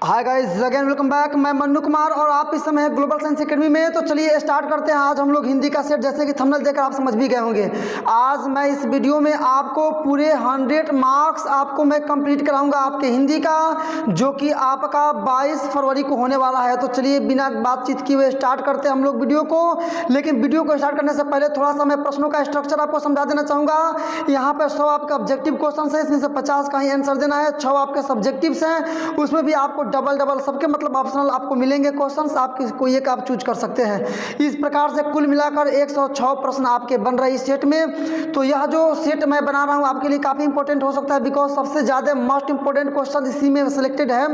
Hi guys again welcome back. मैं मन्नू कुमार और आप इस समय हैं ग्लोबल साइंस एकेडमी में। तो चलिए स्टार्ट करते हैं। आज हम लोग हिंदी का सेट, जैसे कि थंबनेल देखकर आप समझ भी गए होंगे, आज मैं इस वीडियो में आपको पूरे 100 मार्क्स आपको मैं कंप्लीट कराऊंगा आपके हिंदी का, जो कि आपका 22 फरवरी को होने वाला है। तो चलिए बिना बातचीत किए हुए स्टार्ट करते हैं हम लोग वीडियो को। लेकिन वीडियो को स्टार्ट करने से पहले थोड़ा सा मैं प्रश्नों का स्ट्रक्चर आपको समझा देना चाहूँगा। यहाँ पर 100 आपका ऑब्जेक्टिव क्वेश्चन है, इसमें से 50 का ही आंसर देना है। 6 आपके सब्जेक्टिव्स हैं, उसमें भी आपको डबल सबके मतलब ऑप्शनल आपको मिलेंगे क्वेश्चंस, आप कोई एक आप चूज कर सकते हैं। इस प्रकार से कुल मिलाकर 106 प्रश्न आपके बन रहे इस सेट में। तो यह जो सेट मैं बना रहा हूं आपके लिए काफ़ी इंपॉर्टेंट हो सकता है, बिकॉज सबसे ज़्यादा मोस्ट इंपॉर्टेंट क्वेश्चन इसी में सिलेक्टेड है।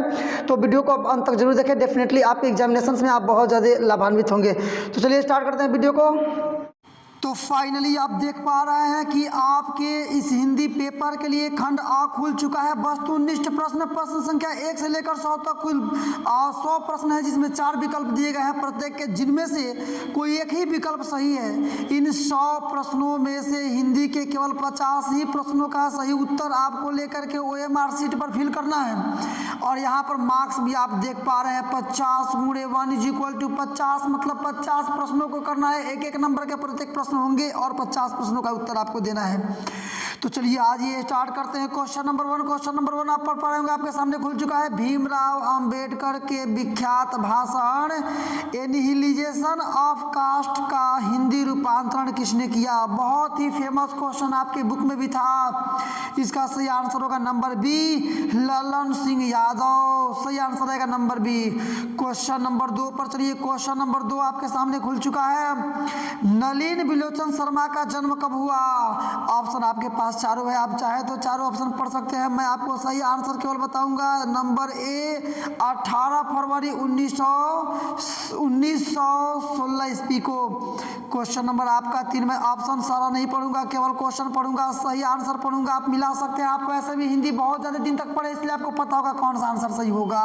तो वीडियो को अंत तक जरूर देखें, डेफिनेटली आपके एग्जामिनेशन में आप बहुत ज़्यादा लाभान्वित होंगे। तो चलिए स्टार्ट करते हैं वीडियो को। तो फाइनली आप देख पा रहे हैं कि आपके इस हिंदी पेपर के लिए खंड आ खुल चुका है। वस्तुनिष्ठ प्रश्न, प्रश्न संख्या 1 से लेकर 100 तक कुल 100 प्रश्न है, जिसमें 4 विकल्प दिए गए हैं प्रत्येक के, जिनमें से कोई एक ही विकल्प सही है। इन 100 प्रश्नों में से हिंदी के केवल 50 ही प्रश्नों का सही उत्तर आपको लेकर के OMR शीट पर फिल करना है। और यहाँ पर मार्क्स भी आप देख पा रहे हैं, 50 × 1 = 50, मतलब 50 प्रश्नों को करना है। एक नंबर के प्रत्येक प्रश्न होंगे और 50 प्रश्नों का उत्तर आपको देना है। तो चलिए आज ये स्टार्ट करते हैं। क्वेश्चन नंबर 1 आप पढ़ पा रहे होंगे, आपके सामने खुल चुका है। भीमराव अंबेडकर के विख्यात भाषण एनिहिलिजेशन ऑफ कास्ट का हिंदी रूपांतरण किसने किया? बहुत ही फेमस क्वेश्चन आपके बुक में भी था। इसका सही आंसर होगा नंबर बी, ललन सिंह यादव। सही आंसर रहेगा नंबर बी। क्वेश्चन नंबर 2 पर चलिए। क्वेश्चन नंबर 2 आपके सामने खुल चुका है। नलिन बिलोचन शर्मा का जन्म कब हुआ? ऑप्शन आपके पास चारों है, आप चाहे तो चारों ऑप्शन पढ़ सकते हैं। मैं आपको सही आंसर केवल बताऊंगा। नंबर ए 18 फरवरी 1916 ईस्वी को। क्वेश्चन नंबर आपका 3, मैं ऑप्शन सारा नहीं पढ़ूंगा, केवल क्वेश्चन पढ़ूंगा, सही आंसर पढ़ूंगा। आप मिला सकते हैं, आपको ऐसे भी हिंदी बहुत ज़्यादा दिन तक पढ़े, इसलिए आपको पता होगा कौन सा आंसर सही होगा।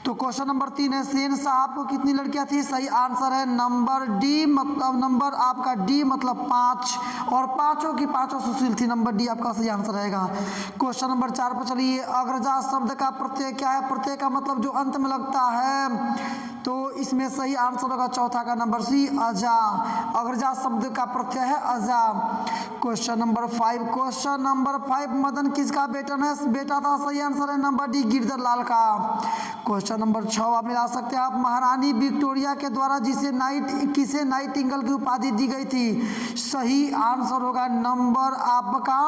तो क्वेश्चन नंबर 3 है, सेन साहब को कितनी लड़कियां थी? सही आंसर है नंबर डी, मतलब नंबर आपका डी मतलब 5, और पांचों की पांचों सुशील थी। नंबर डी आपका सही आंसर रहेगा। क्वेश्चन नंबर 4 पर चलिए। अग्रजा शब्द का प्रत्यय क्या है? प्रत्यय का मतलब जो अंत में लगता है। तो इसमें सही आंसर होगा चौथा का नंबर सी, अजा। अग्रजा शब्द का प्रत्यय है अजा। क्वेश्चन नंबर 5 मदन किसका बेटा था? सही आंसर है नंबर डी, गिरधर लाल का। क्वेश्चन नंबर 6 आप मिला सकते हैं आप। महारानी विक्टोरिया के द्वारा किसे नाइटिंगेल की उपाधि दी गई थी? सही आंसर होगा नंबर आपका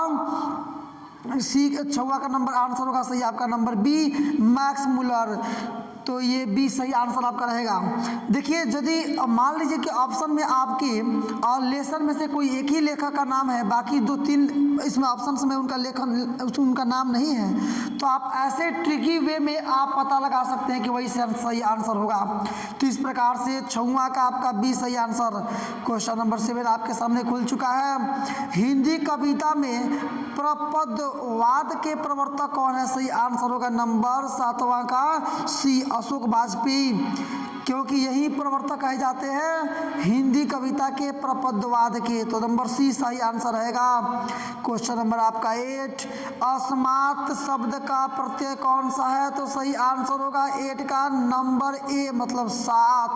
सी, 6वां का नंबर आंसर होगा सही आपका नंबर बी, मैक्स मुलर। तो ये भी सही आंसर आपका रहेगा। देखिए, यदि मान लीजिए कि ऑप्शन में आपके लेसन में से कोई एक ही लेखक का नाम है, बाकी 2-3 इसमें ऑप्शन में उनका नाम नहीं है, तो आप ऐसे ट्रिकी वे में आप पता लगा सकते हैं कि वही सही आंसर होगा। तो इस प्रकार से 6वां का आपका बी सही आंसर। क्वेश्चन नंबर 7 आपके सामने खुल चुका है। हिंदी कविता में प्रपदवाद के प्रवर्तक कौन है? सही आंसर होगा नंबर 7वां का सी, अशोक वाजपेयी, क्योंकि यही प्रवर्तक कहे जाते हैं हिंदी कविता के प्रपदवाद के। तो नंबर सी सही आंसर रहेगा। क्वेश्चन नंबर आपका 8, अस्मात् शब्द का प्रत्यय कौन सा है? तो सही आंसर होगा 8 का नंबर ए, मतलब 7।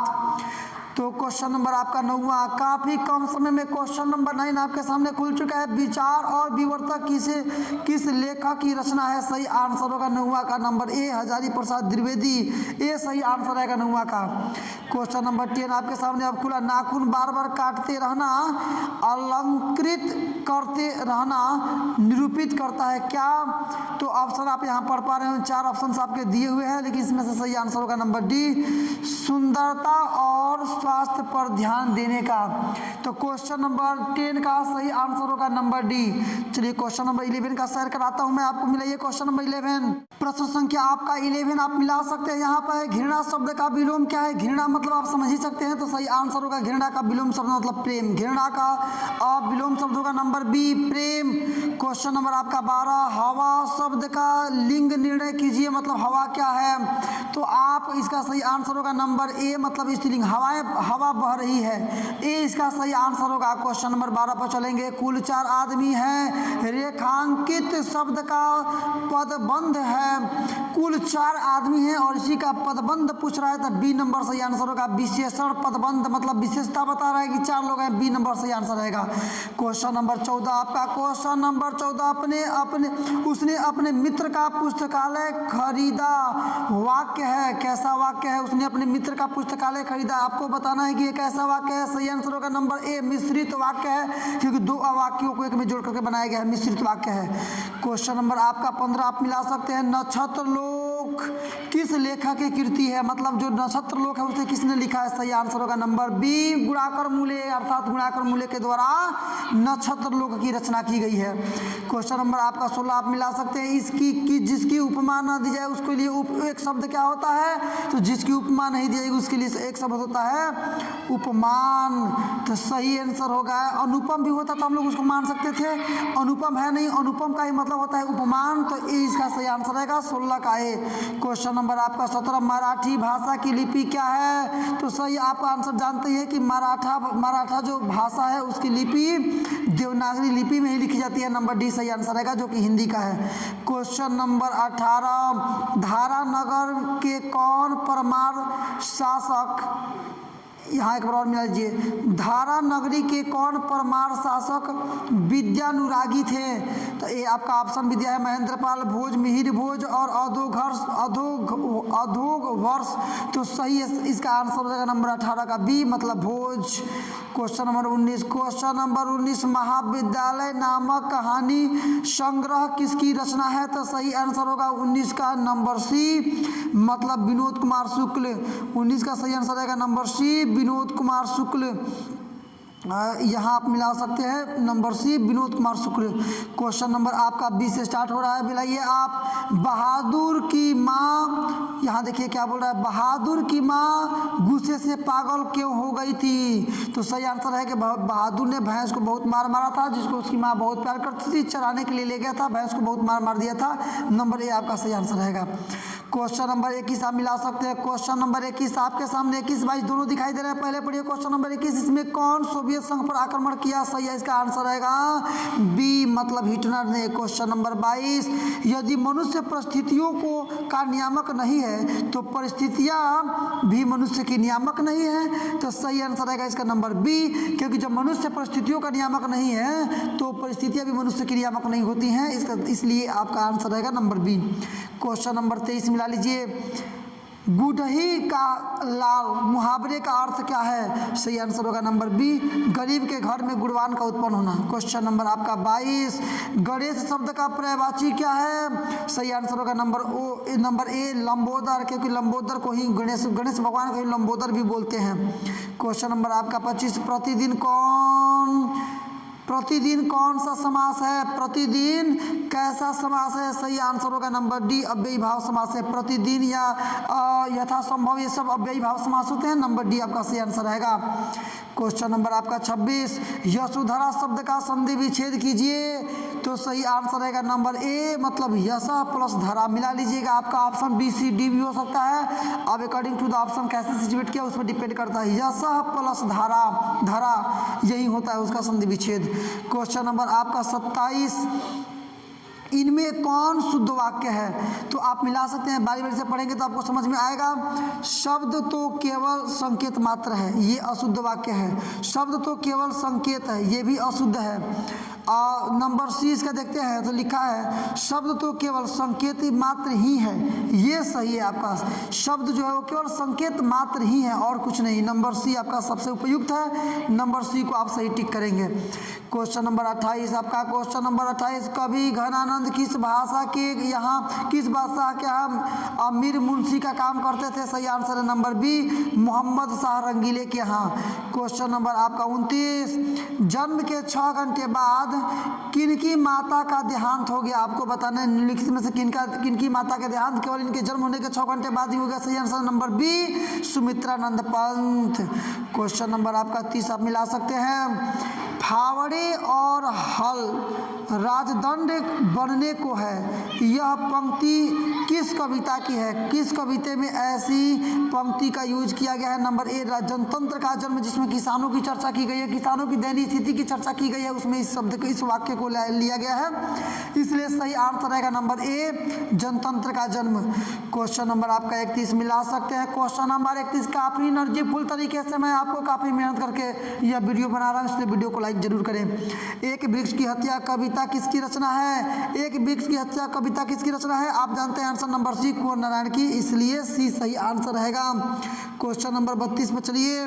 तो क्वेश्चन नंबर आपका 9वां, काफी कम समय में क्वेश्चन नंबर 9 आपके सामने खुल चुका है। विचार और विवर्तक किस लेखक की रचना है? सही आंसर होगा 9वां का नंबर ए, हजारी प्रसाद द्विवेदी। ए सही आंसर रहेगा 9वां का। क्वेश्चन नंबर 10 आपके सामने अब खुला। नाखून बार बार काटते रहना अलंकृत करते रहना निरूपित करता है क्या? तो ऑप्शन आप यहाँ पढ़ पा रहे हो, 4 ऑप्शन आपके दिए हुए हैं, लेकिन इसमें से सही आंसर होगा नंबर डी, सुंदरता और स्वास्थ्य पर ध्यान देने का। तो क्वेश्चन नंबर 10 का सही आंसर होगा नंबर डी। चलिए क्वेश्चन नंबर 11 का शेयर कराता हूं मैं आपको। मिलाइए क्वेश्चन नंबर 11, प्रश्न संख्या आपका 11 आप मिला सकते हैं। यहाँ पर घृणा शब्द का विलोम क्या है? घृणा मतलब आप समझ ही सकते हैं, तो सही आंसर होगा घृणा का विलोम शब्द मतलब प्रेम। घृणा का विलोम शब्द होगा नंबर बी, प्रेम। क्वेश्चन नंबर आपका 12, हवा शब्द का लिंग निर्णय कीजिए, मतलब हवा क्या है? तो आप इसका सही आंसर होगा नंबर ए, मतलब स्त्रीलिंग। हवाएं हवा बह रही है, ये इसका सही आंसर होगा। क्वेश्चन नंबर 12 पर चलेंगे। कुल 4 आदमी हैं, रेखांकित शब्द का पदबंध है। कुल 4 आदमी हैं और इसी का पदबंध पूछ रहा है तो बी नंबर सही आंसर होगा। विशेषण पदबंध मतलब विशेषता बता रहा है कि 4 लोग हैं, बी नंबर सही आंसर रहेगा। क्वेश्चन नंबर 14 आपका, क्वेश्चन नंबर 14 उसने अपने मित्र का पुस्तकालय खरीदा, वाक्य है, कैसा वाक्य है? उसने अपने मित्र का पुस्तकालय खरीदा। आपको बताना है कि ये कैसा वाक्य है। सही आंसर होगा नंबर ए, मिश्रित वाक्य है, क्योंकि 2 वाक्यों को एक में जोड़ करके बनाया गया है, मिश्रित वाक्य है। क्वेश्चन नंबर आपका 15 आप मिला सकते हैं। नक्षत्र लोक किस लेखक की कृति है? मतलब जो नक्षत्र लोक है उसे किसने लिखा है? सही आंसर होगा नंबर बी, गुणाकर मूले, अर्थात गुणाकर मूले के द्वारा नक्षत्र लोक की रचना की गई है। क्वेश्चन नंबर आपका 16 आप मिला सकते हैं। जिसकी उपमा न दी जाए उसके लिए एक शब्द क्या होता है? तो जिसकी उपमा नहीं दी जाएगी उसके लिए एक शब्द होता है उपमान। तो सही आंसर होगा। अनुपम भी होता तो हम लोग उसको मान सकते थे, अनुपम है नहीं, अनुपम का ही मतलब होता है उपमान, तो ये इसका सही आंसर रहेगा 16 का ए। क्वेश्चन नंबर आपका 17, मराठी भाषा की लिपि क्या है? तो सही आपका आंसर जानते हैं कि मराठा जो भाषा है उसकी लिपि देवनागरी लिपि में ही लिखी जाती है। नंबर डी सही आंसर रहेगा, जो कि हिंदी का है। क्वेश्चन नंबर 18, धारानगर के कौन परमार शासक, यहाँ एक बार और मिला लीजिए, धारा नगरी के कौन परमार शासक विद्यानुरागी थे? तो ये आपका ऑप्शन भी दिया है, महेंद्रपाल भोज, मिहिर भोज और अधोघवर्ष। तो सही है, इसका आंसर हो जाएगा नंबर 18 का बी, मतलब भोज। क्वेश्चन नंबर 19, क्वेश्चन नंबर 19, महाविद्यालय नामक कहानी संग्रह किसकी रचना है? तो सही आंसर होगा 19 का नंबर सी, मतलब विनोद कुमार शुक्ल। 19 का सही आंसर रहेगा नंबर सी, विनोद कुमार शुक्ल। यहाँ आप मिला सकते हैं number C, Vinod Kumar Shukla. Question number आपका 20 से स्टार्ट हो रहा है। मिलाइए आप, बहादुर की माँ, यहाँ देखिए क्या बोल रहा है, बहादुर की माँ गुस्से से पागल क्यों हो गई थी? तो सही आंसर है कि बहादुर ने भैंस को बहुत मारा था, जिसको उसकी माँ बहुत प्यार करती थी, चराने के लिए ले गया था, भैंस को बहुत मार दिया था। नंबर ए आपका सही आंसर रहेगा। क्वेश्चन नंबर 21 आप मिला सकते हैं। क्वेश्चन नंबर 21 आपके सामने 21-22 दोनों दिखाई दे रहे हैं। पहले पढ़िए क्वेश्चन नंबर 21, इसमें कौन सोवियत संघ पर आक्रमण किया? सही है, इसका आंसर रहेगा बी, मतलब हिटलर ने। क्वेश्चन नंबर 22, यदि मनुष्य परिस्थितियों का नियामक नहीं है तो परिस्थितियां भी मनुष्य की नियामक नहीं है। तो सही आंसर रहेगा इसका नंबर बी, क्योंकि जब मनुष्य परिस्थितियों का नियामक नहीं है तो परिस्थितियां भी मनुष्य की नियामक नहीं होती हैं, इसलिए आपका आंसर रहेगा नंबर बी। क्वेश्चन नंबर 23 मिला लीजिए, गुडही का लाल मुहावरे का अर्थ क्या है? सही आंसर होगा नंबर बी, गरीब के घर में गुणवान का उत्पन्न होना। क्वेश्चन नंबर आपका 22, गणेश शब्द का पर्यायवाची क्या है? सही आंसर होगा नंबर ए, लंबोदर, क्योंकि लंबोदर को ही गणेश भगवान को ही लंबोदर भी बोलते हैं। क्वेश्चन नंबर आपका 25, प्रतिदिन कौन सा समास है? प्रतिदिन कैसा समास है? सही आंसर होगा नंबर डी, अव्ययी भाव समास है। प्रतिदिन या यथासंभव ये सब अव्ययी भाव समास होते हैं। नंबर डी आपका सही आंसर रहेगा। क्वेश्चन नंबर आपका 26, यशोधरा शब्द का संधि विच्छेद कीजिए। तो सही आंसर रहेगा नंबर ए, मतलब यश प्लस धरा। मिला लीजिएगा, आपका ऑप्शन बी, सी, डी भी हो सकता है। अब अकॉर्डिंग टू द ऑप्शन कैसे सिचुएट किया उस पर डिपेंड करता है। यश प्लस धरा यही होता है उसका संधि विच्छेद। क्वेश्चन नंबर आपका 27, इनमें कौन शुद्ध वाक्य है? तो आप मिला सकते हैं, बारी बारी से पढ़ेंगे तो आपको समझ में आएगा। शब्द तो केवल संकेत मात्र है, ये अशुद्ध वाक्य है। शब्द तो केवल संकेत है, ये भी अशुद्ध है। नंबर सी इसका देखते हैं तो लिखा है, शब्द तो केवल संकेत मात्र ही है, ये सही है आपका। शब्द जो है वो केवल संकेत मात्र ही है और कुछ नहीं। नंबर सी आपका सबसे उपयुक्त है, नंबर सी को आप सही टिक करेंगे। क्वेश्चन नंबर 28 आपका, क्वेश्चन नंबर 28, कवि घनानंद किस भाषा के यहाँ अमीर मुंशी का काम करते थे? सही आंसर है नंबर बी, मोहम्मद शाह रंगीले के यहाँ। क्वेश्चन नंबर आपका 29, जन्म के 6 घंटे बाद किनकी माता का देहांत हो गया? आपको बताना है निम्नलिखित में से किनकी माता का देहांत केवल इनके जन्म होने के 6 घंटे बाद ही हो गया। सही answer number B, Sumitranand Pant. Question number आपका 30 आप मिला सकते हैं। फावड़े और हल राजदंड बनने को है। यह पंक्ति किस कविता की है? किस कविता में ऐसी पंक्ति का यूज किया गया है? नंबर ए, जनतंत्र का जन्म, जिसमें किसानों की चर्चा की गई है, किसानों की दयनीय स्थिति की चर्चा की गई है, उसमें इस शब्द को, इस वाक्य को लिया गया है, इसलिए सही आंसर रहेगा नंबर ए, जनतंत्र का जन्म। क्वेश्चन नंबर आपका 31 मिला सकते हैं। क्वेश्चन नंबर 31 काफ़ी एनर्जीफुल तरीके से मैं आपको काफ़ी मेहनत करके यह वीडियो बना रहा हूँ, इसलिए वीडियो को लाइक जरूर करें। एक वृक्ष की हत्या कविता किसकी रचना है? एक वृक्ष की हत्या कविता किसकी रचना है? आप जानते हैं आंसर नंबर सी, कुंवर नारायण की, इसलिए सी सही आंसर रहेगा। क्वेश्चन नंबर 32 पर चलिए।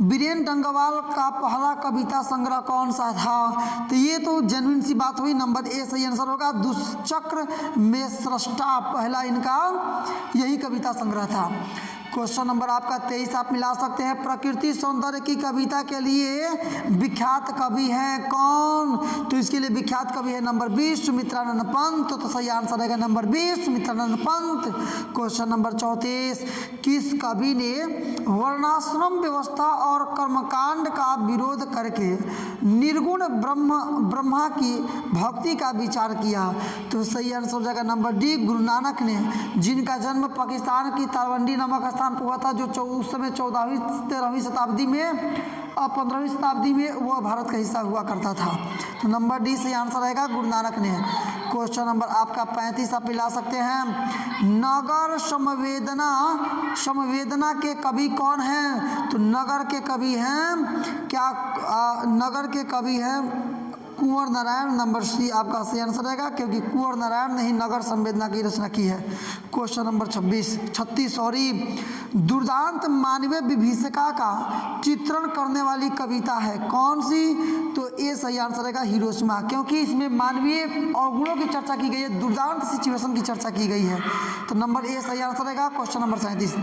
बीरेन डंगवाल का पहला कविता संग्रह कौन सा था? तो ये तो जेन्युइन सी बात हुई, नंबर ए सही आंसर होगा। दुष्चक्र में सृष्टा, पहला इनका यही कविता संग्रह था। क्वेश्चन नंबर आपका 23 आप मिला सकते हैं। प्रकृति सौंदर्य की कविता के लिए विख्यात कवि हैं कौन? तो इसके लिए विख्यात कवि है नंबर 20 सुमित्रानंद पंत, तो सही आंसर रहेगा number 20 Sumitranand Pant. Question number 34 किस कवि ने वर्णाश्रम व्यवस्था और कर्मकांड का विरोध करके निर्गुण ब्रह्मा की भक्ति का विचार किया? तो सही आंसर हो जाएगा नंबर डी, गुरु नानक ने, जिनका जन्म पाकिस्तान की तारवंडी नामक स्थान पर हुआ था, जो उस समय 14वीं-13वीं शताब्दी में और 15वीं शताब्दी में वह भारत का हिस्सा हुआ करता था। तो नंबर डी सही आंसर रहेगा, गुरु नानक ने। क्वेश्चन नंबर आपका 35 आप मिला सकते हैं। नगर समवेदना के कवि कौन हैं? तो नगर के कवि हैं क्या? नगर के कवि हैं कुंवर नारायण, नंबर सी आपका सही आंसर रहेगा, क्योंकि कुंवर नारायण ने ही नगर संवेदना की रचना की है। क्वेश्चन नंबर 36 दुर्दांत मानवीय विभीषिका का चित्रण करने वाली कविता है कौन सी? तो ये सही आंसर रहेगा हिरोशिमा, क्योंकि इसमें मानवीय अवगुणों की चर्चा की गई है, दुर्दांत सिचुएशन की चर्चा की गई है, तो नंबर ए सही आंसर रहेगा। क्वेश्चन नंबर 37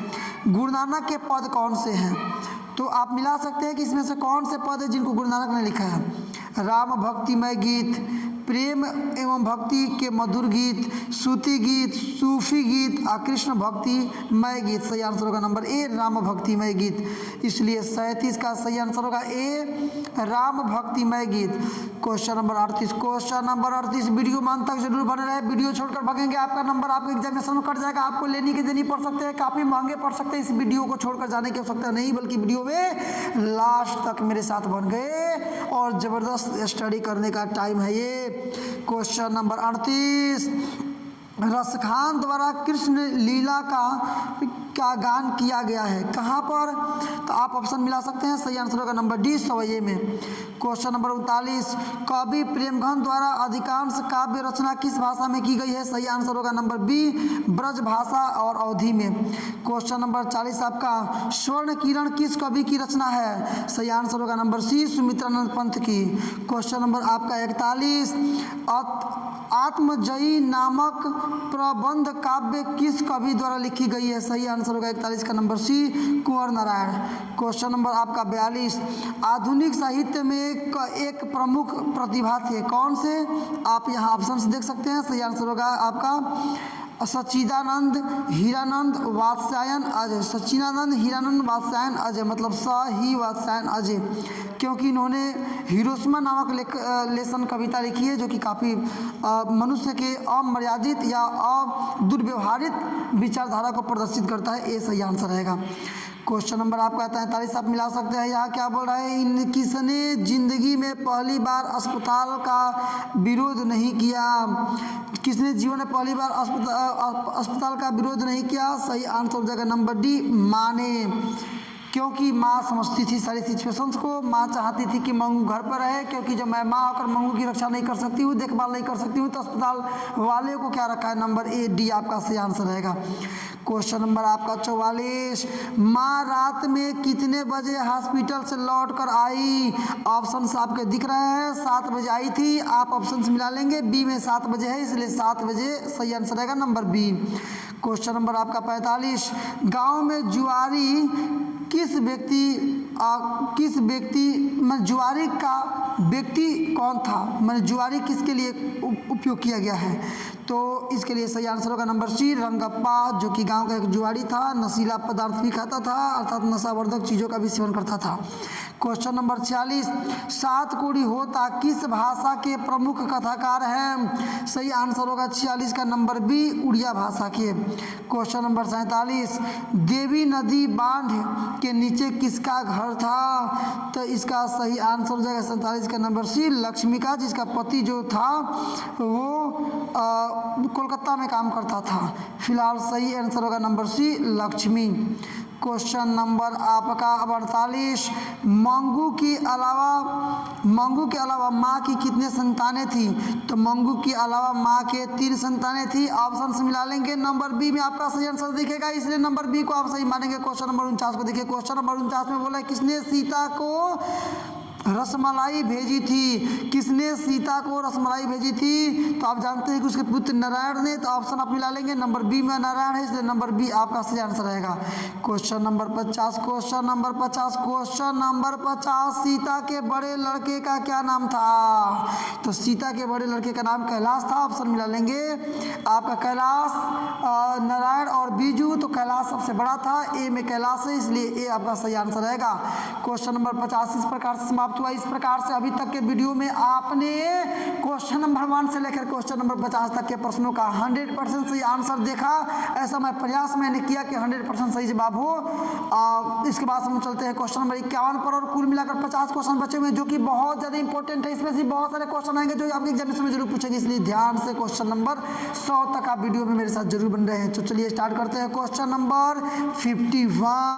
गुरु नानक के पद कौन से हैं? तो आप मिला सकते हैं कि इसमें से कौन से पद है जिनको गुरु नानक ने लिखा है? राम भक्तिमय गीत, प्रेम एवं भक्ति के मधुर गीत, सूती गीत, सूफी गीत, कृष्ण भक्तिमय गीत। सही आंसर होगा नंबर ए, राम भक्तिमय गीत, इसलिए 37 का सही आंसर होगा ए, राम भक्तिमय गीत। क्वेश्चन नंबर 38 वीडियो में अंत तक जरूर बने रहे, वीडियो छोड़कर भागेंगे आपका नंबर आपके एग्जामिनेशन में कट जाएगा, आपको लेनी की देनी पड़ सकते हैं, काफ़ी महंगे पड़ सकते हैं, इस वीडियो को छोड़कर जाने की आवश्यकता नहीं, बल्कि वीडियो में लास्ट तक मेरे साथ बन गए और ज़बरदस्त स्टडी करने का टाइम है ये। क्वेश्चन नंबर 38 रसखान द्वारा कृष्ण लीला का गान किया गया है कहाँ पर? तो आप ऑप्शन मिला सकते हैं, सही आंसर होगा नंबर डी, सवैये में। क्वेश्चन नंबर 39 कवि प्रेमघन द्वारा अधिकांश काव्य रचना किस भाषा में की गई है? सही आंसर होगा नंबर बी, ब्रज भाषा और अवधी में। क्वेश्चन नंबर 40 आपका स्वर्ण किरण किस कवि की रचना है? सही आंसर होगा नंबर सी, सुमित्रानंद पंत की। क्वेश्चन नंबर आपका 41 आत्मजयी नामक प्रबंध काव्य किस कवि द्वारा लिखी गई है? सही आंसर होगा 41 का नंबर सी, कुंवर नारायण। क्वेश्चन नंबर आपका 42 आधुनिक साहित्य में एक प्रमुख प्रतिभा थे कौन से? आप यहाँ ऑप्शन देख सकते हैं, सही आंसर होगा आपका सच्चिदानंद हीरानंद वात्स्यायन अजय। सच्चिदानंद हीरानंद वात्स्यायन अजय मतलब ही वात्स्यायन अजय, क्योंकि इन्होंने हिरोशिमा नामक लेसन कविता लिखी है, जो कि काफ़ी मनुष्य के अमर्यादित या दुर्व्यवहारित विचारधारा को प्रदर्शित करता है, ये सही आंसर रहेगा। क्वेश्चन नंबर आपका 43 आप मिला सकते हैं। यहाँ क्या बोल रहा है? किसने जिंदगी में पहली बार अस्पताल का विरोध नहीं किया? किसने जीवन में पहली बार अस्पताल का विरोध नहीं किया? सही आंसर हो जाएगा नंबर डी, माँ ने, क्योंकि माँ समझती थी सारी सिचुएशंस को। माँ चाहती थी कि मंगू घर पर रहे, क्योंकि जब मैं माँ होकर मंगू की रक्षा नहीं कर सकती हूँ, देखभाल नहीं कर सकती हूँ, तो अस्पताल वाले को क्या रखा है? नंबर ए, डी आपका सही आंसर रहेगा। क्वेश्चन नंबर आपका 44 माँ रात में कितने बजे हॉस्पिटल से लौट कर आई? ऑप्शंस आपके दिख रहे हैं, 7 बजे आई थी, आप ऑप्शंस मिला लेंगे, बी में 7 बजे है, इसलिए 7 बजे सही आंसर रहेगा नंबर बी। क्वेश्चन नंबर आपका 45 गाँव में जुआरी किस व्यक्ति में जुआरी का व्यक्ति कौन था? मैंने जुआरी किसके लिए उपयोग किया गया है? तो इसके लिए सही आंसर होगा नंबर सी, रंगप्पा, जो कि गांव का एक जुआरी था, नशीला पदार्थ भी खाता था अर्थात नशावर्धक चीज़ों का भी सेवन करता था। क्वेश्चन नंबर 46, सात कोड़ी होता किस भाषा के प्रमुख कथाकार हैं? सही आंसर होगा 46 का नंबर बी, उड़िया भाषा के। क्वेश्चन नंबर 47, देवी नदी बांध के नीचे किसका घर था? तो इसका सही आंसर हो जाएगा 47 का नंबर सी, लक्ष्मी का, जिसका पति जो था वो कोलकाता में काम करता था। फिलहाल सही आंसर होगा number C, Lakshmi. Question number आपका 48, मंगू के अलावा माँ की कितने संतानें थी? तो मंगू के अलावा माँ के 3 संतानें थी। ऑप्शन से मिला लेंगे, नंबर बी में आपका सही आंसर दिखेगा, इसलिए नंबर बी को आप सही मानेंगे। क्वेश्चन नंबर 49 को देखिए। क्वेश्चन नंबर 49 में बोला है किसने सीता को रसमलाई भेजी थी? किसने सीता को रसमलाई भेजी थी? तो आप जानते हैं कि उसके पुत्र नारायण ने, तो ऑप्शन आप मिला लेंगे, नंबर बी में नारायण है, इसलिए नंबर बी आपका सही आंसर रहेगा। Question number 50, question number 50, Sita के बड़े लड़के का क्या नाम था? तो सीता के बड़े लड़के का नाम कैलाश था। ऑप्शन मिला लेंगे आपका कैलाश, नारायण और बीजू। तो कैलाश सबसे बड़ा था, ए में कैलाश है, इसलिए ए आपका सही आंसर रहेगा। क्वेश्चन नंबर 50 इस प्रकार से समाप्त हुआ। इस प्रकार से अभी तक के वीडियो में आपने क्वेश्चन नंबर 1 से लेकर क्वेश्चन नंबर 50 तक के प्रश्नों का 100% सही आंसर देखा। ऐसा प्रयास मैंने किया कि 100% सही जवाब हो। इसके बाद हम चलते हैं क्वेश्चन नंबर 51 पर, और कुल मिलाकर 50 क्वेश्चन बचे हुए हैं, जो कि बहुत ज़्यादा इंपॉर्टेंट है। इसमें से बहुत सारे क्वेश्चन आएंगे जो आपके एग्जामिनेशन में जरूर पूछेंगे, इसलिए ध्यान से क्वेश्चन नंबर 100 तक आप वीडियो में मेरे साथ जरूर बन रहे हैं। तो चलिए स्टार्ट करते हैं क्वेश्चन नंबर 51।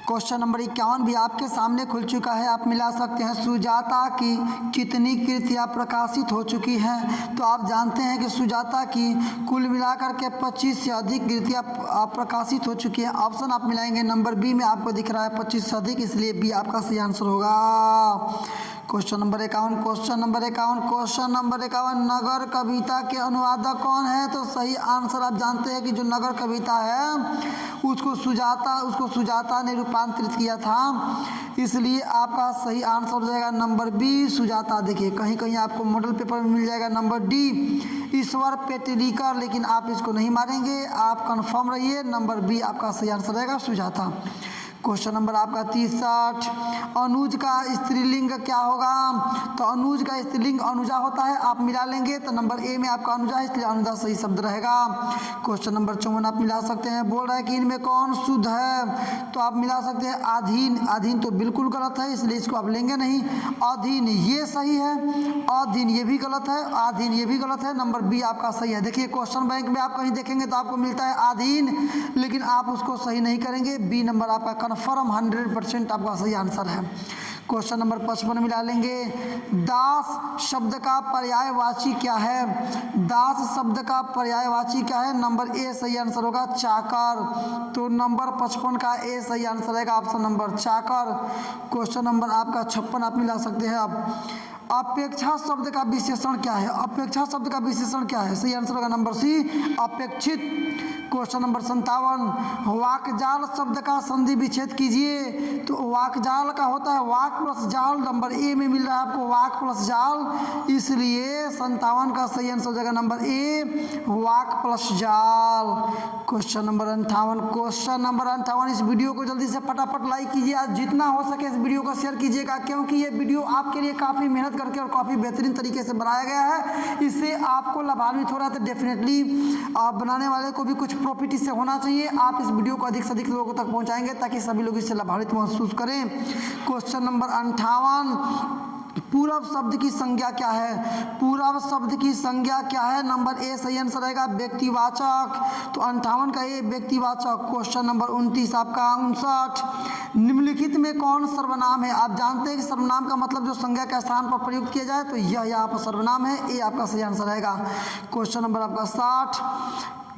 क्वेश्चन नंबर 51 भी आपके सामने खुल चुका है। आप मिला सकते हैं, सुजाता की कितनी कृतियाँ प्रकाशित हो चुकी हैं? तो आप जानते हैं कि सुजाता की कुल मिलाकर के 25 से अधिक कृतियाँ प्रकाशित हो चुकी हैं। ऑप्शन आप मिलाएंगे, नंबर बी में आपको दिख रहा है 25 से अधिक, इसलिए बी आपका सही आंसर होगा। क्वेश्चन नंबर 51, नगर कविता के अनुवादक कौन है? तो सही आंसर आप जानते हैं कि जो नगर कविता है उसको सुजाता ने रूपांतरित किया था, इसलिए आपका सही आंसर हो जाएगा नंबर बी, सुजाता। देखिए कहीं कहीं आपको मॉडल पेपर में मिल जाएगा नंबर डी, ईश्वर पेटरीकर, लेकिन आप इसको नहीं मारेंगे, आप कंफर्म रहिए, नंबर बी आपका सही आंसर रहेगा, सुजाता। क्वेश्चन नंबर आपका 63, अनुज का स्त्रीलिंग क्या होगा? तो अनुज का स्त्रीलिंग अनुजा होता है, आप मिला लेंगे, तो नंबर ए में आपका अनुजा है, इसलिए अनुजा सही शब्द रहेगा। क्वेश्चन नंबर 54 आप मिला सकते हैं, बोल रहा है कि इनमें कौन शुद्ध है? तो आप मिला सकते हैं अधीन तो बिल्कुल गलत है, इसलिए इसको आप लेंगे नहीं। अधीन ये सही है, अधीन ये भी गलत है, आधीन ये भी गलत है, नंबर बी आपका सही है। देखिए क्वेश्चन बैंक में आप कहीं देखेंगे तो आपको मिलता है आधीन, लेकिन आप उसको सही नहीं करेंगे, बी नंबर आपका कन्फर्म 100% आपका सही आंसर है। क्वेश्चन नंबर 55 मिला लेंगे, दास शब्द का पर्यायवाची क्या है? दास शब्द का पर्यायवाची क्या है? नंबर ए सही आंसर होगा, चाकर। तो नंबर 55 का ए सही आंसर रहेगा, ऑप्शन नंबर चाकर। क्वेश्चन नंबर आपका 56 आप मिला सकते हैं। अब अपेक्षा शब्द का विशेषण क्या है? अपेक्षा शब्द का विशेषण क्या है? सही आंसर होगा नंबर सी, अपेक्षित। क्वेश्चन नंबर 57, वाकजाल शब्द का संधि विच्छेद कीजिए। तो वाकजाल का होता है वाक प्लस जाल, नंबर ए में मिल रहा है आपको वाक प्लस जाल, इसलिए 57 का सही आंसर हो जाएगा नंबर ए, वाक प्लस जाल। क्वेश्चन नंबर 58, इस वीडियो को जल्दी से फटाफट लाइक कीजिए, आज जितना हो सके इस वीडियो को शेयर कीजिएगा, क्योंकि ये वीडियो आपके लिए काफ़ी मेहनत करके और काफ़ी बेहतरीन तरीके से बनाया गया है। इससे आपको लाभान्वित हो रहा है, तो डेफिनेटली बनाने वाले को भी कुछ प्रॉफिट इससे होना चाहिए। आप इस वीडियो को अधिक से अधिक लोगों तक पहुंचाएंगे ताकि सभी लोग इससे लाभान्वित महसूस करें। क्वेश्चन नंबर 58, पूरब शब्द की संज्ञा क्या है? पूरब शब्द की संज्ञा क्या है? नंबर ए सही आंसर रहेगा, व्यक्तिवाचक। तो 58 का ए व्यक्तिवाचक। क्वेश्चन नंबर 29 आपका 59, निम्नलिखित में कौन सर्वनाम है? आप जानते हैं कि सर्वनाम का मतलब जो संज्ञा के स्थान पर प्रयुक्त किया जाए, तो यह यहाँ पर सर्वनाम है, ए आपका सही आंसर रहेगा। क्वेश्चन नंबर आपका 60,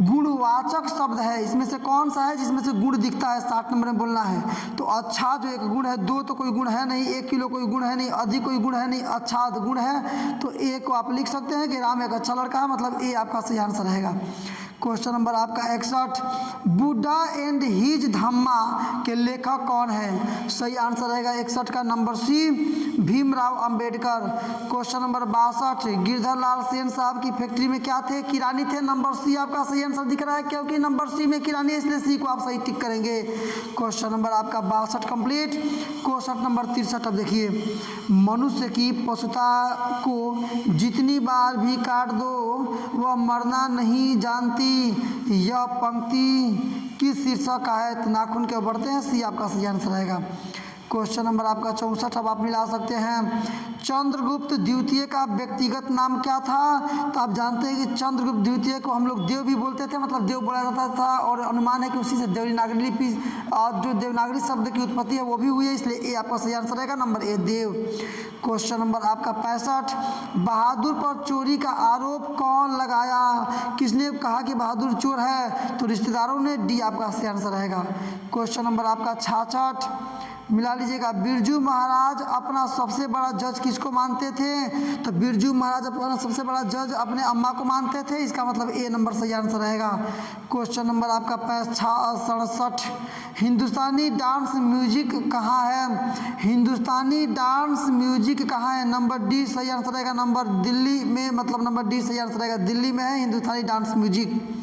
गुणवाचक शब्द है, इसमें से कौन सा है जिसमें से गुण दिखता है? 60 नंबर में बोलना है। तो अच्छा जो एक गुण है, 2 तो कोई गुण है नहीं, 1 किलो कोई गुण है नहीं, अधिक कोई गुण है नहीं, अच्छा गुण है, तो ए को आप लिख सकते हैं कि राम एक अच्छा लड़का है, मतलब ए आपका सही आंसर रहेगा। क्वेश्चन नंबर आपका 61, बुड्ढा एंड हिज धम्मा के लेखक कौन है? सही आंसर रहेगा 61 का number C, Bhimrao Ambedkar. Question number 62, Girdhar Lal Sen Sahab की फैक्ट्री में क्या थे? किरानी थे। नंबर सी आपका सही आंसर दिख रहा है, क्योंकि नंबर सी में किरानी है, इसलिए सी को आप सही टिक करेंगे। क्वेश्चन नंबर आपका 62 कंप्लीट। क्वेश्चन नंबर 63 अब देखिए, मनुष्य की पशुता को जितनी बार भी काट दो वह मरना नहीं जानती, यह पंक्ति किस शीर्षक का है? नाखून के बढ़ते हैं, सी आपका सही आंसर रहेगा। क्वेश्चन नंबर आपका 64 अब आप मिला सकते हैं, चंद्रगुप्त द्वितीय का व्यक्तिगत नाम क्या था? तो आप जानते हैं कि चंद्रगुप्त द्वितीय को हम लोग देव भी बोलते थे, मतलब देव बोला जाता था, और अनुमान है कि उसी से देवनागरी लिपि जो देवनागरी शब्द की उत्पत्ति है वो भी हुई है, इसलिए ए आपका सही आंसर रहेगा, number A Dev. Question number आपका 65, बहादुर पर चोरी का आरोप कौन लगाया? किसने कहा कि बहादुर चोर है? तो रिश्तेदारों ने, डी आपका सही आंसर रहेगा। क्वेश्चन नंबर आपका 66 मिला लीजिएगा, बिरजू महाराज अपना सबसे बड़ा जज किसको मानते थे? तो बिरजू महाराज अपना सबसे बड़ा जज अपने अम्मा को मानते थे, इसका मतलब ए नंबर सही आंसर रहेगा। क्वेश्चन नंबर आपका 67, हिंदुस्तानी डांस म्यूजिक कहाँ है? हिंदुस्तानी डांस म्यूजिक कहाँ है? नंबर डी सही आंसर रहेगा, नंबर दिल्ली में, मतलब नंबर डी सही आंसर रहेगा, दिल्ली में है हिंदुस्तानी डांस म्यूजिक।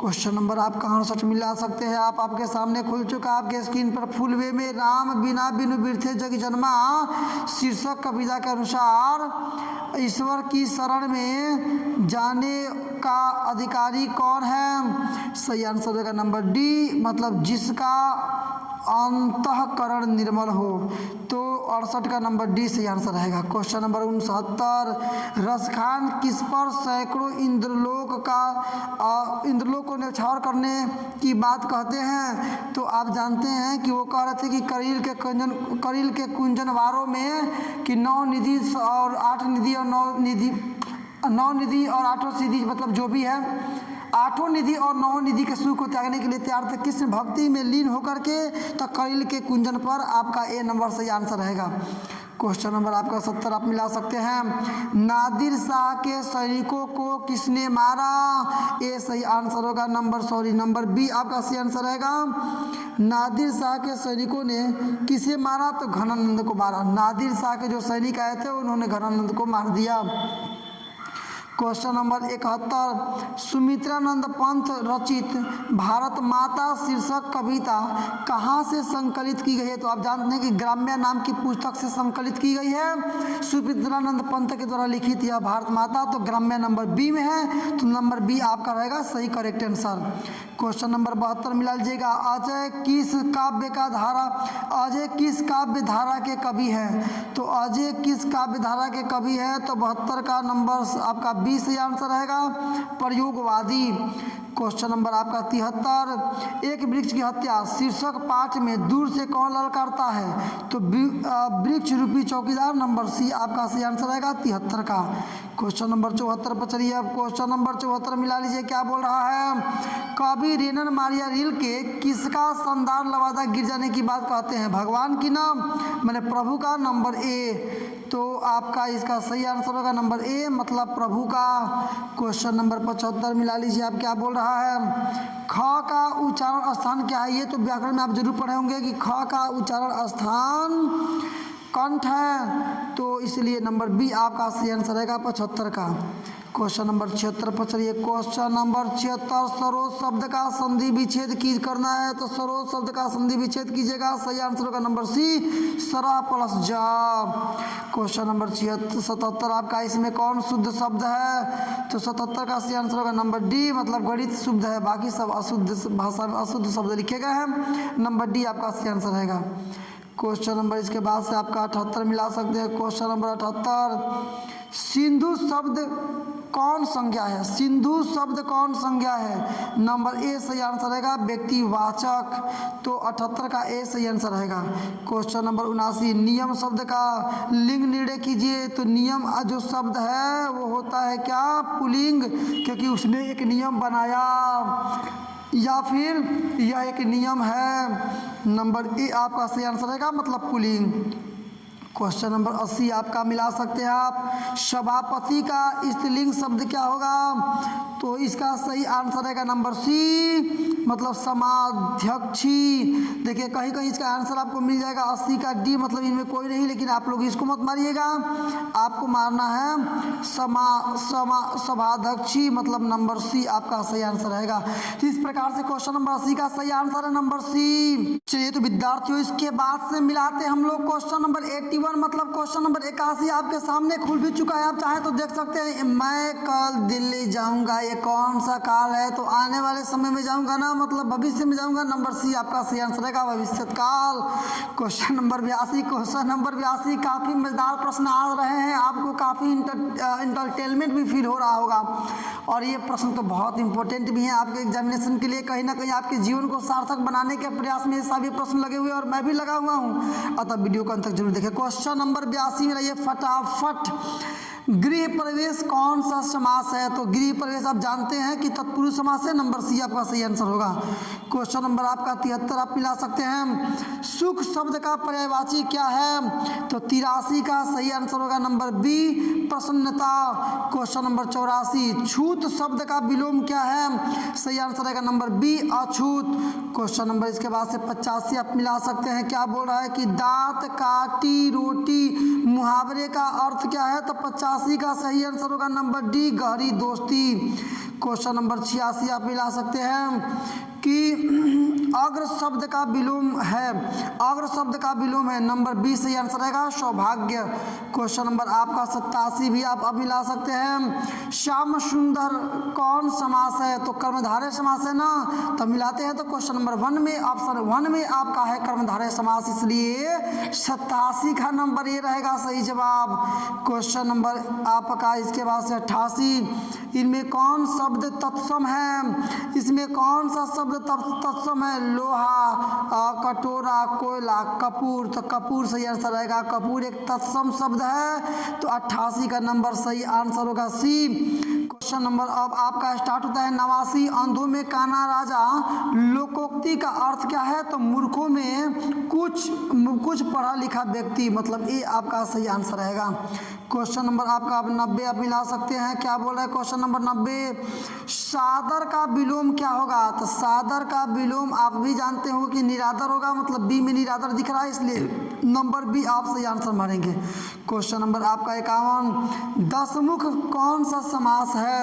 क्वेश्चन नंबर आपका 68 मिला सकते हैं आप, आपके सामने खुल चुका है आपके स्क्रीन पर। फूल वे में राम बिना बिनु बिरथे जग जन्मा शीर्षक कविता के अनुसार ईश्वर की शरण में जाने का अधिकारी कौन है? सही आंसर रहेगा नंबर डी, मतलब जिसका अंतःकरण निर्मल हो, तो 68 का नंबर डी सही आंसर रहेगा। क्वेश्चन नंबर 69, रसखान किस पर सैकड़ों इंद्रलोक को न्यौछावर करने की बात कहते हैं? तो आप जानते हैं कि वो कह रहे थे कि करील के कुंजनवारों में कि 9 निधि और 8 निधि और 9 निधि और 8 सिद्धि, मतलब जो भी है 8 निधि और 9 निधि के सुख को त्यागने के लिए तैयार थे, कृष्ण भक्ति में लीन होकर के, तो करील के कुंजन पर आपका ए नंबर सही आंसर रहेगा। क्वेश्चन नंबर आपका 70 आप मिला सकते हैं, नादिर शाह के सैनिकों को किसने मारा? ए सही आंसर होगा, नंबर बी आपका सही आंसर रहेगा। नादिर शाह के सैनिकों ने किसे मारा? तो घनानंद को मारा। नादिर शाह के जो सैनिक आए थे उन्होंने घनानंद को मार दिया। क्वेश्चन नंबर 71, सुमित्रानंद पंत रचित भारत माता शीर्षक कविता कहाँ से संकलित की गई है? तो आप जानते हैं कि ग्राम्य नाम की पुस्तक से संकलित की गई है, सुमित्रानंद पंत के द्वारा लिखित यह भारत माता, तो ग्राम्य नंबर बी में है, तो नंबर बी आपका रहेगा सही करेक्ट आंसर। क्वेश्चन नंबर 72 मिला लीजिएगा, अजय किस काव्य धारा के कवि हैं? तो अजय किस काव्य धारा के कवि हैं? तो 72 का नंबर आपका बी सही आंसर रहेगा, प्रयोगवादी। क्वेश्चन नंबर आपका 73, एक वृक्ष की हत्या शीर्षक पाठ में दूर से कौन ललकारता है? तो वृक्ष रूपी चौकीदार, नंबर सी आपका सही आंसर रहेगा 73 का। क्वेश्चन नंबर 74 पर चलिए, अब क्वेश्चन नंबर 74 मिला लीजिए, क्या बोल रहा है? कवि रेनन मारिया रिल्के किसका शानदार लवादा गिर जाने की बात कहते हैं? भगवान की नाम, मैंने प्रभु का, नंबर ए, तो आपका इसका सही आंसर होगा नंबर ए, मतलब प्रभु का। क्वेश्चन नंबर 75 मिला लीजिए, आप क्या बोल रहा है? ख का उच्चारण स्थान क्या है? ये तो व्याकरण में आप जरूर पढ़े होंगे कि ख का उच्चारण स्थान कंठ है, तो इसलिए नंबर बी आपका सही आंसर रहेगा 75 का। क्वेश्चन नंबर 76 पर चलिए, क्वेश्चन नंबर 76, सरोज शब्द का संधि विच्छेद की करना है, तो सरोज शब्द का संधि विच्छेद कीजिएगा, सही आंसर होगा नंबर सी, सरा प्लस जा। क्वेश्चन नंबर 77 आपका, इसमें कौन शुद्ध शब्द है? तो 77 का सही आंसर होगा नंबर डी, मतलब गणित शुद्ध है, बाकी सब अशुद्ध भाषा में अशुद्ध शब्द लिखे गए हैं, नंबर डी आपका सही आंसर रहेगा। क्वेश्चन नंबर इसके बाद से आपका 78 मिला सकते हैं। क्वेश्चन नंबर 78, सिंधु शब्द कौन संज्ञा है? सिंधु शब्द कौन संज्ञा है? नंबर ए सही आंसर रहेगा, व्यक्तिवाचक, तो 78 का ए सही आंसर रहेगा। क्वेश्चन नंबर 79, नियम शब्द का लिंग निर्णय कीजिए, तो नियम जो शब्द है वो होता है क्या? पुल्लिंग, क्योंकि उसने एक नियम बनाया, या फिर यह एक नियम है, नंबर ए आपका सही आंसर रहेगा, मतलब पुल्लिंग। क्वेश्चन नंबर 80 आपका मिला सकते हैं आप। सभापति का स्त्रीलिंग शब्द क्या होगा? तो इसका सही आंसर रहेगा नंबर सी, मतलब समाध्यक्षी। देखिए कहीं कहीं इसका आंसर आपको मिल जाएगा 80 का डी, मतलब इनमें कोई नहीं, लेकिन आप लोग इसको मत मारिएगा, आपको मारना है सभाध्यक्षी, मतलब नंबर सी आपका सही आंसर रहेगा। तो इस प्रकार से क्वेश्चन नंबर 80 का सही आंसर है नंबर सी। चलिए तो विद्यार्थियों इसके बाद से मिलाते हैं हम लोग क्वेश्चन नंबर 81, मतलब क्वेश्चन नंबर 81 आपके सामने खुल भी चुका है, आप चाहे तो देख सकते हैं। मैं कल दिल्ली जाऊंगा, ये कौन सा काल है? तो आने वाले समय में जाऊंगा ना, मतलब भविष्य में जाऊंगा, नंबर सी आपका सही आंसर रहेगा, भविष्य काल। क्वेश्चन नंबर 82 काफी मजेदार प्रश्न आ रहे हैं, आपको काफी इंटरटेनमेंट भी फील हो रहा होगा, और ये प्रश्न तो बहुत इंपॉर्टेंट भी है आपके एग्जामिनेशन के लिए, कहीं ना कहीं आपके जीवन को सार्थक बनाने के प्रयास में सभी प्रश्न लगे हुए हैं, और मैं भी लगा हुआ हूँ, अतः वीडियो को अंत तक जरूर देखें। क्वेश्चन नंबर 82 में रहिए फटाफट। गृह प्रवेश कौन सा समास है? तो गृह प्रवेश आप जानते हैं कि तत्पुरुष समास है, नंबर सी आपका सही आंसर होगा। क्वेश्चन नंबर आपका 73 आप मिला सकते हैं। सुख शब्द का पर्यायवाची क्या है? तो 83 का सही आंसर होगा नंबर बी, प्रसन्नता। क्वेश्चन नंबर 84 छूत शब्द का विलोम क्या है? सही आंसर रहेगा नंबर बी, अछूत। क्वेश्चन नंबर इसके बाद से 85 आप मिला सकते हैं। क्या बोल रहा है कि दांत काटी रोटी मुहावरे का अर्थ क्या है? तो 85 का सही आंसर होगा नंबर डी, गहरी दोस्ती। क्वेश्चन नंबर 86 आप मिला सकते हैं कि अग्र शब्द का विलोम है, अग्र शब्द का विलोम है, नंबर बी सही आंसर रहेगा, सौभाग्य। क्वेश्चन नंबर आपका 87 भी आप अब मिला सकते हैं। श्याम सुंदर कौन समास है? तो कर्मधारय समास है ना, तो मिलाते हैं। तो क्वेश्चन नंबर 1 में, ऑप्शन 1 में आपका है कर्मधारय समास, इसलिए 87 का नंबर ये रहेगा सही जवाब। क्वेश्चन नंबर आपका इसके बाद से 88, इनमें कौन शब्द तत्सम है? इसमें कौन सा शब्द तत्सम है? लोहा, कटोरा, कोयला, कपूर। तो कपूर सही आंसर रहेगा, कपूर एक तत्सम शब्द है, तो 88 का नंबर सही आंसर होगा सी। क्वेश्चन नंबर अब आपका स्टार्ट होता है 89, अंधों में काना राजा, लोकोक्ति का अर्थ क्या है? तो मूर्खों में कुछ पढ़ा लिखा व्यक्ति, मतलब ये आपका सही आंसर रहेगा। क्वेश्चन नंबर आपका 90 आप मिला सकते हैं। क्या बोल रहा है क्वेश्चन नंबर 90? सादर का विलोम क्या होगा? तो सादर का विलोम आप भी जानते हो कि निरादर होगा, मतलब बी में निरादर दिख रहा है, इसलिए नंबर बी आप सही आंसर मारेंगे। क्वेश्चन नंबर आपका 51, दसमुख कौन सा समास है?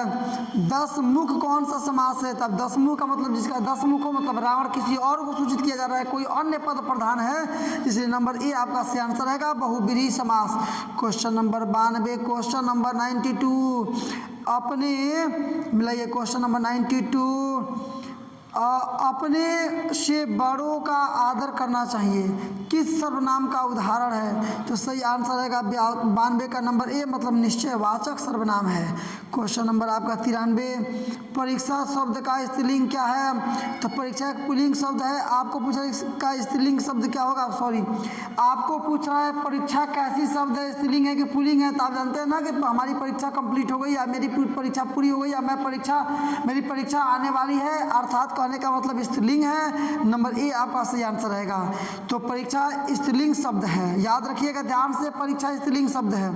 दसमुख कौन सा समास है? तब दसमुख का मतलब जिसका 10 मुख हो, मतलब रावण किसी और को सूचित किया जा रहा है, कोई अन्य पद प्रधान है, इसलिए नंबर ए आपका सही आंसर रहेगा, बहुब्रीहि समास। क्वेश्चन नंबर 92, क्वेश्चन नंबर 92 अपने मिलाइए। क्वेश्चन नंबर 92, अपने से बड़ों का आदर करना चाहिए, किस सर्वनाम का उदाहरण है? तो सही आंसर रहेगा 92 का नंबर ए, मतलब निश्चयवाचक सर्वनाम है। क्वेश्चन नंबर आपका 93, परीक्षा शब्द का स्त्रीलिंग क्या है? तो परीक्षा एक पुल्लिंग शब्द है, आपको पूछा इसका स्त्रीलिंग शब्द क्या होगा? सॉरी, आपको पूछ रहा है परीक्षा कैसी शब्द है, स्त्रीलिंग है कि पुल्लिंग है? तो आप जानते हैं ना कि हमारी परीक्षा कंप्लीट हो गई, या मेरी परीक्षा पूरी हो गई, या मेरी परीक्षा आने वाली है, अर्थात कहने का मतलब स्त्रीलिंग है, नंबर ए आपका सही आंसर रहेगा। तो परीक्षा स्त्रीलिंग शब्द है, याद रखिएगा ध्यान से, परीक्षा स्त्रीलिंग शब्द है।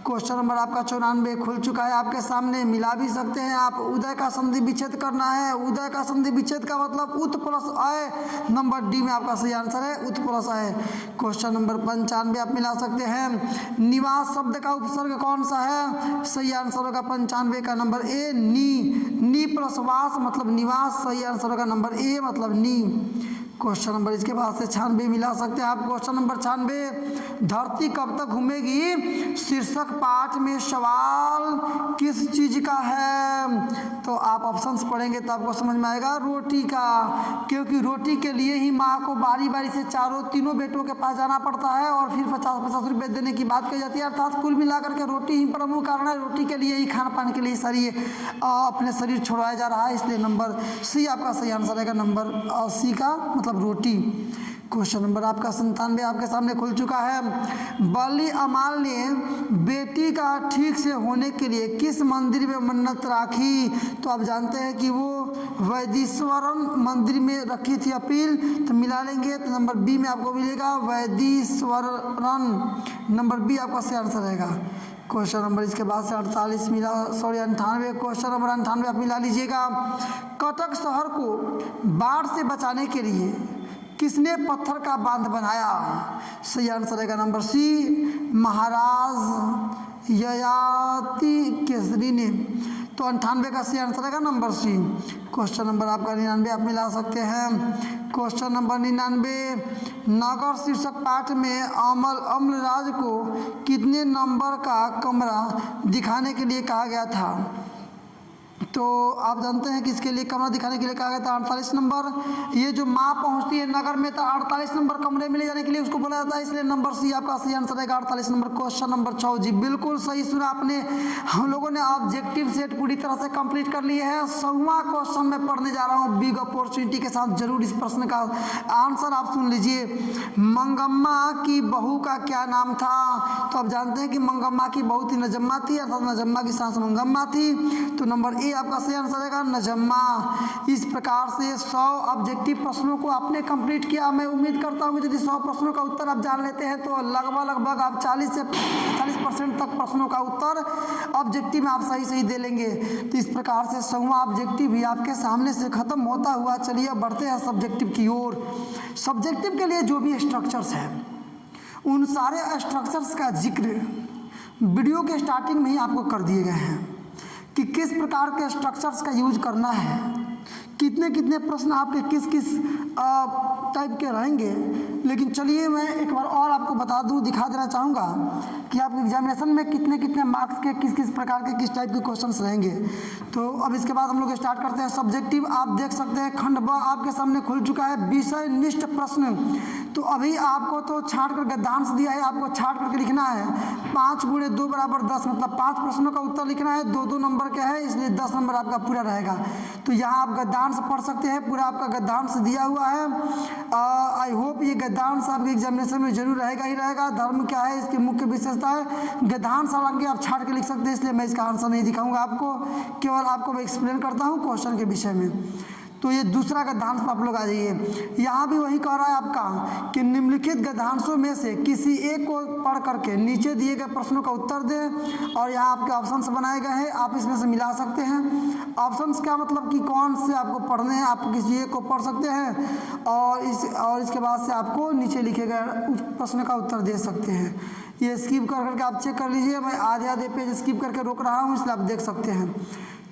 क्वेश्चन नंबर आपका 94 खुल चुका है आपके सामने, मिला भी सकते हैं आप। उदय का संधि विच्छेद करना है, उदय का संधि विच्छेद का मतलब उत प्लस अय, नंबर डी में आपका सही आंसर है, उत प्लस अय। क्वेश्चन नंबर 95 आप मिला सकते हैं। निवास शब्द का उपसर्ग कौन सा है? सही आंसर होगा 95 का नंबर ए, नी प्लस वास, मतलब निवास, सही आंसर होगा नंबर ए, मतलब नी। क्वेश्चन नंबर इसके बाद से 96 मिला सकते हैं आप। क्वेश्चन नंबर 96, धरती कब तक घूमेगी, शीर्षक पाठ में सवाल किस चीज का है? तो आप ऑप्शंस पढ़ेंगे तो आपको समझ में आएगा, रोटी का, क्योंकि रोटी के लिए ही माँ को बारी बारी से तीनों बेटों के पास जाना पड़ता है, और फिर 50-50 रुपये देने की बात कही जाती है, अर्थात कुल मिलाकर के रोटी ही प्रमुख कारण है, रोटी के लिए ही खान पान के लिए अपने शरीर छोड़ाया जा रहा है, इसलिए नंबर सी आपका सही आंसर रहेगा, नंबर सी का मतलब रोटी। क्वेश्चन नंबर आपका 97 आपके सामने खुल चुका है। बली अमाल ने बेटी का ठीक से होने के लिए किस मंदिर में मन्नत राखी? तो आप जानते हैं कि वो वैदीश्वरन मंदिर में रखी थी अपील। तो मिला लेंगे तो नंबर बी में आपको मिलेगा वैदीश्वरन। नंबर बी आपका सही आंसर रहेगा। क्वेश्चन नंबर इसके बाद से 48 मिला, सॉरी 98। क्वेश्चन नंबर 98 आप मिला लीजिएगा। कटक शहर को बाढ़ से बचाने के लिए किसने पत्थर का बांध बनाया? सही आंसर रहेगा नंबर सी, महाराज ययाति केसरी ने। तो 98 का सही आंसर रहेगा नंबर सी। क्वेश्चन नंबर आपका 99 आप मिला सकते हैं। क्वेश्चन नंबर 99, नगर शीर्षक पाठ में अम्लराज को कितने नंबर का कमरा दिखाने के लिए कहा गया था? तो आप जानते हैं कि इसके लिए कमरा दिखाने के लिए कहा गया था 48 नंबर। ये जो माँ पहुंचती है नगर में तो 48 नंबर कमरे में ले जाने के लिए उसको बोला जाता है, इसलिए नंबर सी आपका सही आंसर रहेगा 48 नंबर। क्वेश्चन नंबर 6 जी बिल्कुल सही सुना आपने। हम लोगों ने ऑब्जेक्टिव सेट पूरी तरह से कंप्लीट कर लिए है। 100वां क्वेश्चन मैं पढ़ने जा रहा हूँ बिग अपॉर्चुनिटी के साथ। जरूर इस प्रश्न का आंसर आप सुन लीजिए। मंगम्मा की बहू का क्या नाम था? तो आप जानते हैं कि मंगम्मा की बहू थी नजम्मा थी, अर्थात नजम्मा की सास मंगम्मा थी। तो नंबर ए आपका सही आंसर रहेगा नजम्मा। इस प्रकार से 100 ऑब्जेक्टिव प्रश्नों को आपने कंप्लीट किया। मैं उम्मीद करता हूँ कि यदि 100 प्रश्नों का उत्तर आप जान लेते हैं तो लगभग आप 40 से 40% तक प्रश्नों का उत्तर ऑब्जेक्टिव में आप सही दे लेंगे। तो इस प्रकार से 100वां ऑब्जेक्टिव भी आपके सामने से खत्म होता हुआ। चलिए अब बढ़ते हैं सब्जेक्टिव की ओर। सब्जेक्टिव के लिए जो भी स्ट्रक्चर्स हैं उन सारे स्ट्रक्चर्स का जिक्र वीडियो के स्टार्टिंग में ही आपको कर दिए गए हैं कि किस प्रकार के स्ट्रक्चर्स का यूज करना है, कितने कितने प्रश्न आपके किस किस टाइप के रहेंगे। लेकिन चलिए मैं एक बार और आपको बता दूं, दिखा देना चाहूँगा कि आपके एग्जामिनेशन में कितने कितने मार्क्स के किस किस प्रकार के किस टाइप के क्वेश्चंस रहेंगे। तो अब इसके बाद हम लोग स्टार्ट करते हैं सब्जेक्टिव। आप देख सकते हैं खंड ब आपके सामने खुल चुका है, विषय निष्ठ प्रश्न। तो अभी आपको तो छाँट कर गद्यांश दिया है, आपको छाँट करके लिखना है 5 × 2 = 10, मतलब 5 प्रश्नों का उत्तर लिखना है। 2-2 नंबर का है, इसलिए 10 नंबर आपका पूरा रहेगा। तो यहाँ आप गद्यांश पढ़ सकते हैं, पूरा आपका गद्यांश दिया हुआ है। आई होप ये गद्यांश आपके एग्जामिनेशन में जरूर रहेगा ही रहेगा। धर्म क्या है, इसकी मुख्य विशेषता है गद्यांश। हालांकि आप छाट के लिख सकते हैं, इसलिए मैं इसका आंसर नहीं दिखाऊंगा आपको, केवल आपको मैं एक्सप्लेन करता हूँ क्वेश्चन के विषय में। तो ये दूसरा गद्यांश पर आप लोग आ जाइए। यहाँ भी वही कह रहा है आपका कि निम्नलिखित गद्यांशों में से किसी एक को पढ़ करके नीचे दिए गए प्रश्नों का उत्तर दें। और यहाँ आपके ऑप्शंस बनाए गए हैं, आप इसमें से मिला सकते हैं। ऑप्शंस क्या मतलब कि कौन से आपको पढ़ने हैं, आप किसी एक को पढ़ सकते हैं और इसके बाद से आपको नीचे लिखे गए उस प्रश्न का उत्तर दे सकते हैं। ये स्किप कर करके आप चेक कर लीजिए, मैं आधे पेज स्किप करके रोक रहा हूँ, इसलिए आप देख सकते हैं।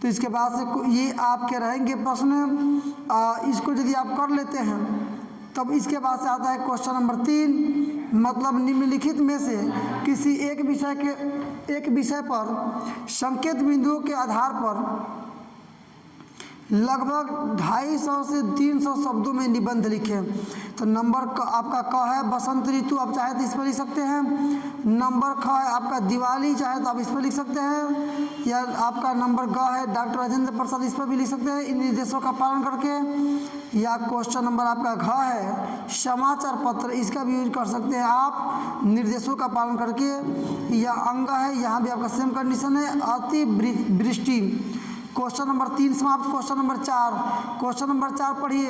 तो इसके बाद से ये आपके रहेंगे प्रश्न, इसको यदि आप कर लेते हैं तब इसके बाद से आता है क्वेश्चन नंबर 3, मतलब निम्नलिखित में से किसी एक विषय पर संकेत बिंदुओं के आधार पर लगभग 250 से 300 शब्दों में निबंध लिखें। तो नंबर आपका क है बसंत ऋतु, आप चाहे तो इस पर लिख सकते हैं। नंबर ख है आपका दिवाली, चाहे तो आप इस पर लिख सकते हैं। या आपका नंबर ग है डॉक्टर राजेंद्र प्रसाद, इस पर भी लिख सकते हैं इन निर्देशों का पालन करके। या क्वेश्चन नंबर आपका घ है समाचार पत्र, इसका भी यूज कर सकते हैं आप निर्देशों का पालन करके। या अंग है, यहाँ भी आपका सेम कंडीशन है अति वृष्टि। क्वेश्चन नंबर 3 समाप्त। क्वेश्चन नंबर 4, क्वेश्चन नंबर 4 पढ़िए।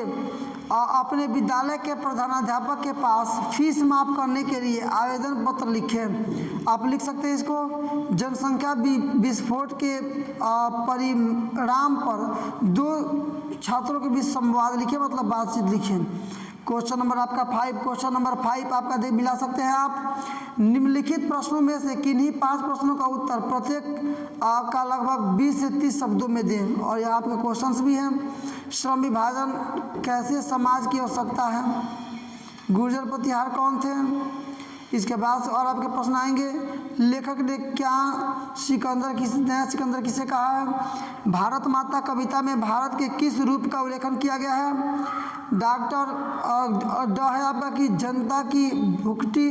अपने विद्यालय के प्रधानाध्यापक के पास फीस माफ करने के लिए आवेदन पत्र लिखें। आप लिख सकते हैं इसको जनसंख्या विस्फोट के परिणाम पर 2 छात्रों के बीच संवाद लिखें, मतलब बातचीत लिखें। क्वेश्चन नंबर आपका 5, क्वेश्चन नंबर 5 आपका मिला सकते हैं आप। निम्नलिखित प्रश्नों में से किन्हीं 5 प्रश्नों का उत्तर प्रत्येक का लगभग 20 से 30 शब्दों में दें। और यहाँ आपके क्वेश्चंस भी हैं। श्रम विभाजन कैसे समाज की आवश्यकता है, गुर्जर प्रतिहार कौन थे, इसके बाद और आपके प्रश्न आएंगे। लेखक ने क्या नया सिकंदर किसे कहा है, भारत माता कविता में भारत के किस रूप का उल्लेखन किया गया है। डॉक्टर ड है आपका कि जनता की भुखटी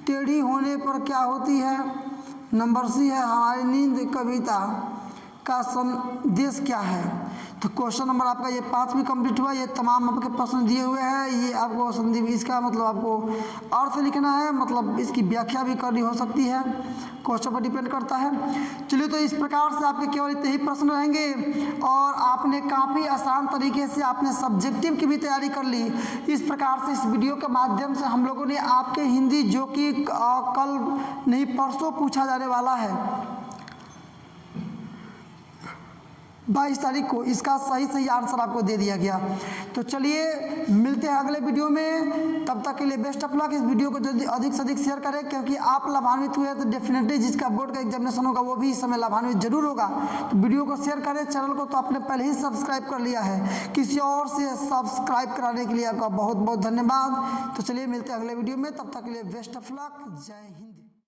टेढ़ी होने पर क्या होती है। नंबर सी है हमारी नींद कविता का संदेश क्या है। तो क्वेश्चन नंबर आपका ये 5 भी कंप्लीट हुआ। ये तमाम आपके प्रश्न दिए हुए हैं। ये आपको संधि इसका मतलब आपको अर्थ लिखना है, मतलब इसकी व्याख्या भी करनी हो सकती है, क्वेश्चन पर डिपेंड करता है। चलिए, तो इस प्रकार से आपके केवल इतने ही प्रश्न रहेंगे और आपने काफ़ी आसान तरीके से आपने सब्जेक्टिव की भी तैयारी कर ली। इस प्रकार से इस वीडियो के माध्यम से हम लोगों ने आपके हिंदी, जो कि कल नहीं परसों पूछा जाने वाला है 22 तारीख को, इसका सही आंसर आपको दे दिया गया। तो चलिए मिलते हैं अगले वीडियो में, तब तक के लिए बेस्ट ऑफ लक। इस वीडियो को जल्दी अधिक से अधिक शेयर करें, क्योंकि आप लाभान्वित हुए तो डेफिनेटली जिसका बोर्ड का एग्जामिनेशन होगा वो भी इस समय लाभान्वित जरूर होगा। तो वीडियो को शेयर करें, चैनल को तो आपने पहले ही सब्सक्राइब कर लिया है, किसी और से सब्सक्राइब कराने के लिए आपका बहुत बहुत धन्यवाद। तो चलिए मिलते हैं अगले वीडियो में, तब तक के लिए बेस्ट ऑफ लक। जय हिंद।